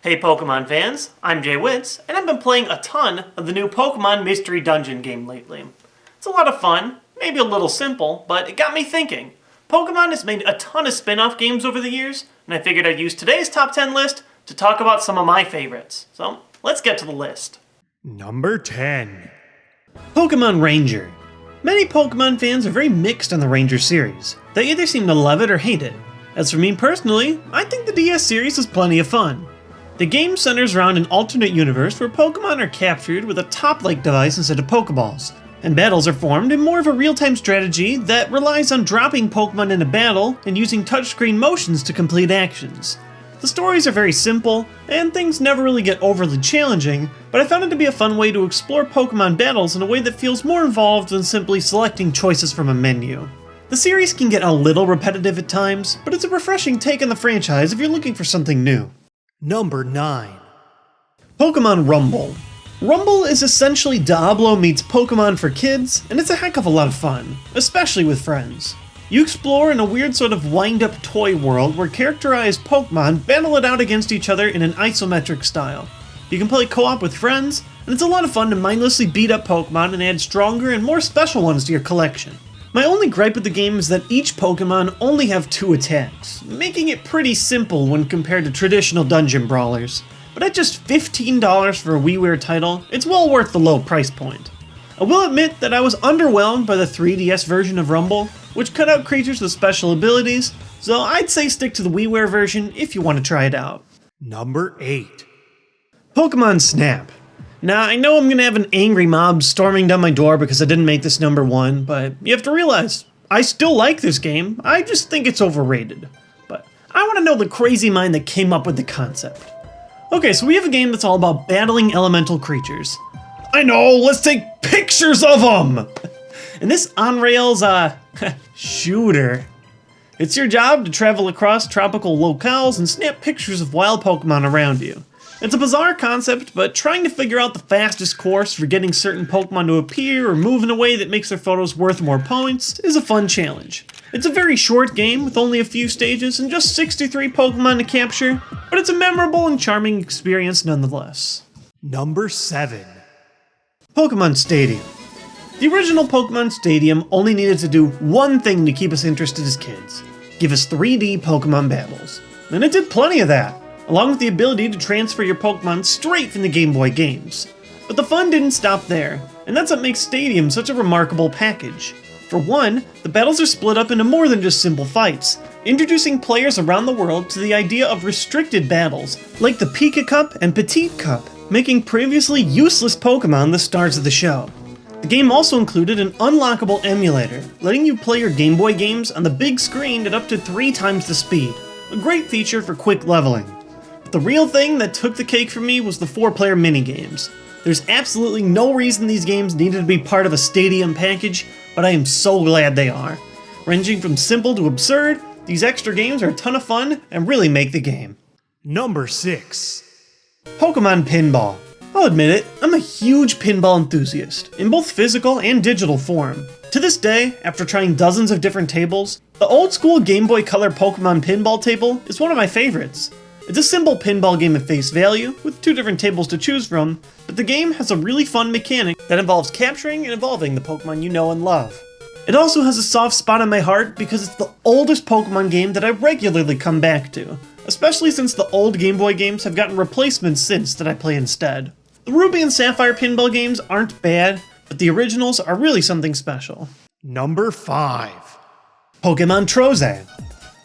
Hey Pokemon fans, I'm TheJWittz, and I've been playing a ton of the new Pokemon Mystery Dungeon game lately. It's a lot of fun, maybe a little simple, but it got me thinking. Pokemon has made a ton of spin-off games over the years, and I figured I'd use today's top 10 list to talk about some of my favorites. So, let's get to the list. Number 10. Pokemon Ranger. Many Pokemon fans are very mixed on the Ranger series. They either seem to love it or hate it. As for me personally, I think the DS series is plenty of fun. The game centers around an alternate universe where Pokemon are captured with a top-like device instead of Pokeballs, and battles are formed in more of a real-time strategy that relies on dropping Pokemon in a battle and using touchscreen motions to complete actions. The stories are very simple, and things never really get overly challenging, but I found it to be a fun way to explore Pokemon battles in a way that feels more involved than simply selecting choices from a menu. The series can get a little repetitive at times, but it's a refreshing take on the franchise if you're looking for something new. Number 9. Pokemon Rumble. Rumble is essentially Diablo meets Pokemon for kids, and it's a heck of a lot of fun, especially with friends. You explore in a weird sort of wind-up toy world where characterized Pokemon battle it out against each other in an isometric style. You can play co-op with friends, and it's a lot of fun to mindlessly beat up Pokemon and add stronger and more special ones to your collection. My only gripe with the game is that each Pokemon only have 2 attacks, making it pretty simple when compared to traditional dungeon brawlers. But at just $15 for a WiiWare title, it's well worth the low price point. I will admit that I was underwhelmed by the 3DS version of Rumble, which cut out creatures with special abilities, so I'd say stick to the WiiWare version if you want to try it out. Number 8. Pokemon Snap. Now, I know I'm gonna have an angry mob storming down my door because I didn't make this number 1, but you have to realize, I still like this game, I just think it's overrated. But I want to know the crazy mind that came up with the concept. Okay, so we have a game that's all about battling elemental creatures. I know, let's take pictures of them! And this on-rails, shooter. It's your job to travel across tropical locales and snap pictures of wild Pokemon around you. It's a bizarre concept, but trying to figure out the fastest course for getting certain Pokemon to appear or move in a way that makes their photos worth more points is a fun challenge. It's a very short game with only a few stages and just 63 Pokemon to capture, but it's a memorable and charming experience nonetheless. Number 7. Pokemon Stadium. The original Pokemon Stadium only needed to do one thing to keep us interested as kids: give us 3D Pokemon battles. And it did plenty of that, along with the ability to transfer your Pokemon straight from the Game Boy games. But the fun didn't stop there, and that's what makes Stadium such a remarkable package. For one, the battles are split up into more than just simple fights, introducing players around the world to the idea of restricted battles, like the Pika Cup and Petite Cup, making previously useless Pokemon the stars of the show. The game also included an unlockable emulator, letting you play your Game Boy games on the big screen at up to 3 times the speed, a great feature for quick leveling. But the real thing that took the cake for me was the 4-player minigames. There's absolutely no reason these games needed to be part of a Stadium package, but I am so glad they are. Ranging from simple to absurd, these extra games are a ton of fun and really make the game. Number 6. Pokemon Pinball. I'll admit it, I'm a huge pinball enthusiast, in both physical and digital form. To this day, after trying dozens of different tables, the old school Game Boy Color Pokemon pinball table is one of my favorites. It's a simple pinball game at face value, with 2 different tables to choose from, but the game has a really fun mechanic that involves capturing and evolving the Pokemon you know and love. It also has a soft spot in my heart because it's the oldest Pokemon game that I regularly come back to, especially since the old Game Boy games have gotten replacements since that I play instead. The Ruby and Sapphire pinball games aren't bad, but the originals are really something special. Number 5. Pokemon Troezen.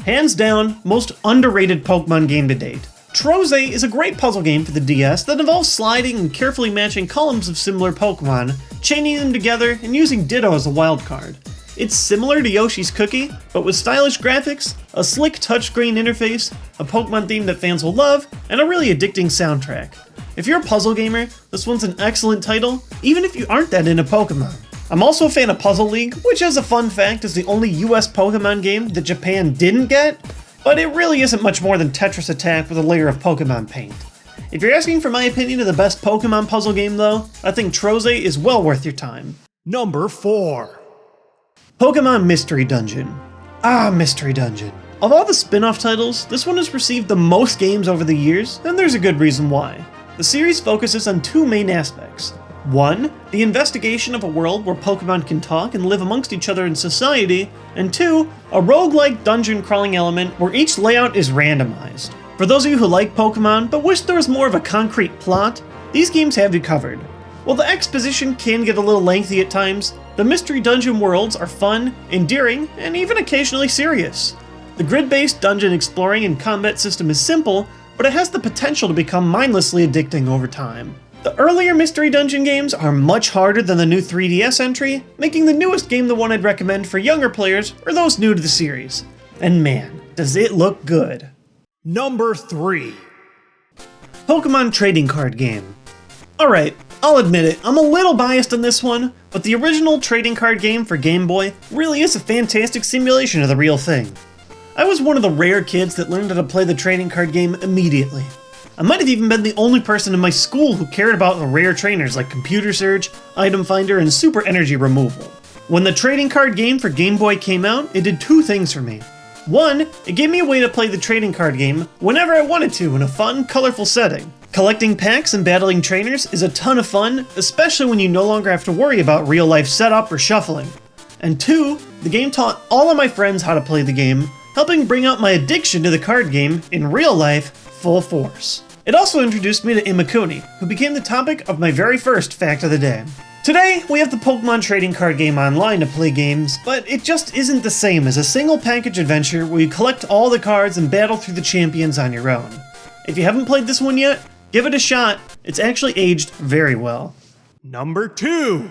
Hands down, most underrated Pokemon game to date. Troezen is a great puzzle game for the DS that involves sliding and carefully matching columns of similar Pokemon, chaining them together, and using Ditto as a wildcard. It's similar to Yoshi's Cookie, but with stylish graphics, a slick touchscreen interface, a Pokemon theme that fans will love, and a really addicting soundtrack. If you're a puzzle gamer, this one's an excellent title, even if you aren't that into Pokemon. I'm also a fan of Puzzle League, which as a fun fact is the only US Pokemon game that Japan didn't get, but it really isn't much more than Tetris Attack with a layer of Pokemon paint. If you're asking for my opinion of the best Pokemon puzzle game though, I think Troezen is well worth your time. Number 4. Pokemon Mystery Dungeon. Mystery Dungeon. Of all the spin-off titles, this one has received the most games over the years, and there's a good reason why. The series focuses on two main aspects. One, the investigation of a world where Pokemon can talk and live amongst each other in society, and two, a roguelike dungeon crawling element where each layout is randomized. For those of you who like Pokemon but wish there was more of a concrete plot, these games have you covered. While the exposition can get a little lengthy at times, the mystery dungeon worlds are fun, endearing, and even occasionally serious. The grid-based dungeon exploring and combat system is simple, but it has the potential to become mindlessly addicting over time. The earlier Mystery Dungeon games are much harder than the new 3DS entry, making the newest game the one I'd recommend for younger players or those new to the series. And man, does it look good. Number 3. Pokémon Trading Card Game. Alright, I'll admit it, I'm a little biased on this one, but the original trading card game for Game Boy really is a fantastic simulation of the real thing. I was one of the rare kids that learned how to play the trading card game immediately. I might have even been the only person in my school who cared about the rare trainers like Computer Surge, Item Finder, and Super Energy Removal. When the trading card game for Game Boy came out, it did two things for me. One, it gave me a way to play the trading card game whenever I wanted to in a fun, colorful setting. Collecting packs and battling trainers is a ton of fun, especially when you no longer have to worry about real-life setup or shuffling. And two, the game taught all of my friends how to play the game, helping bring out my addiction to the card game in real life full force. It also introduced me to Imakuni, who became the topic of my very first fact of the day. Today, we have the Pokemon trading card game online to play games, but it just isn't the same as a single package adventure where you collect all the cards and battle through the champions on your own. If you haven't played this one yet, give it a shot. It's actually aged very well. Number 2.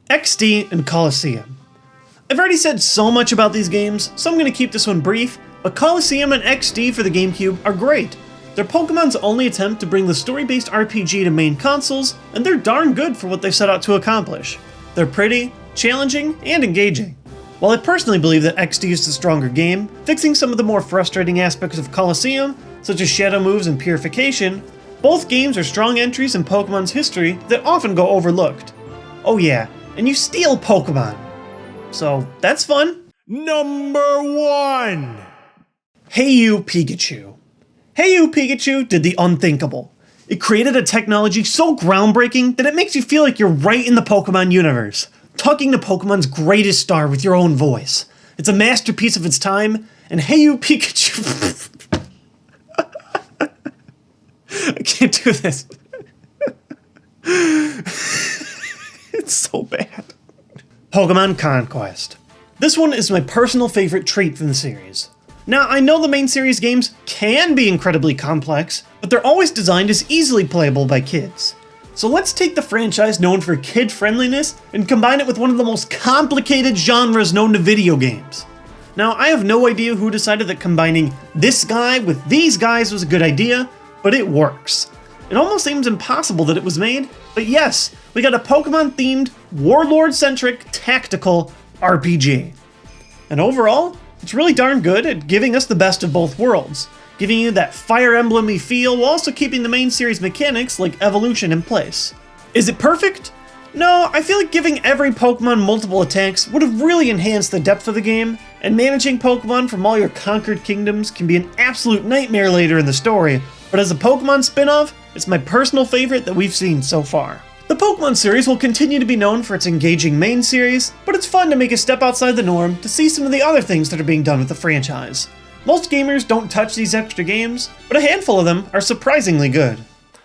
XD and Colosseum. I've already said so much about these games, so I'm going to keep this one brief, but Colosseum and XD for the GameCube are great. They're Pokemon's only attempt to bring the story-based RPG to main consoles, and they're darn good for what they set out to accomplish. They're pretty, challenging, and engaging. While I personally believe that XD is the stronger game, fixing some of the more frustrating aspects of Colosseum, such as shadow moves and purification, both games are strong entries in Pokemon's history that often go overlooked. Oh yeah, and you steal Pokemon. So that's fun. Number 1. Hey You Pikachu. Hey You Pikachu did the unthinkable. It created a technology so groundbreaking that it makes you feel like you're right in the Pokemon universe, talking to Pokemon's greatest star with your own voice. It's a masterpiece of its time, and Hey You Pikachu... I can't do this. It's so bad. Pokemon Conquest. This one is my personal favorite treat from the series. Now, I know the main series games can be incredibly complex, but they're always designed as easily playable by kids. So let's take the franchise known for kid-friendliness and combine it with one of the most complicated genres known to video games. Now, I have no idea who decided that combining this guy with these guys was a good idea, but it works. It almost seems impossible that it was made, but yes, we got a Pokemon-themed, Warlord-centric, tactical RPG. And overall, it's really darn good at giving us the best of both worlds, giving you that Fire Emblem-y feel while also keeping the main series mechanics like evolution in place. Is it perfect? No, I feel like giving every Pokemon multiple attacks would have really enhanced the depth of the game, and managing Pokemon from all your conquered kingdoms can be an absolute nightmare later in the story, but as a Pokemon spin-off, it's my personal favorite that we've seen so far. The Pokemon series will continue to be known for its engaging main series, but it's fun to make a step outside the norm to see some of the other things that are being done with the franchise. Most gamers don't touch these extra games, but a handful of them are surprisingly good.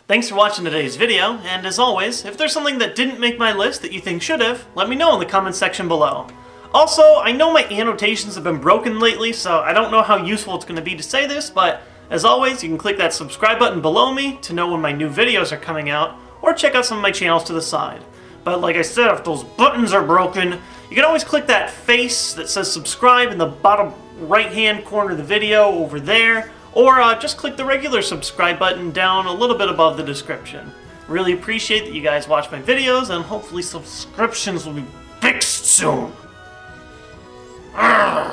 Thanks for watching today's video, and as always, if there's something that didn't make my list that you think should have, let me know in the comments section below. Also, I know my annotations have been broken lately, so I don't know how useful it's going to be to say this, but as always, you can click that subscribe button below me to know when my new videos are coming out, or check out some of my channels to the side. But like I said, if those buttons are broken, you can always click that face that says subscribe in the bottom right-hand corner of the video over there, or just click the regular subscribe button down a little bit above the description. Really appreciate that you guys watch my videos, and hopefully subscriptions will be fixed soon. Arrgh.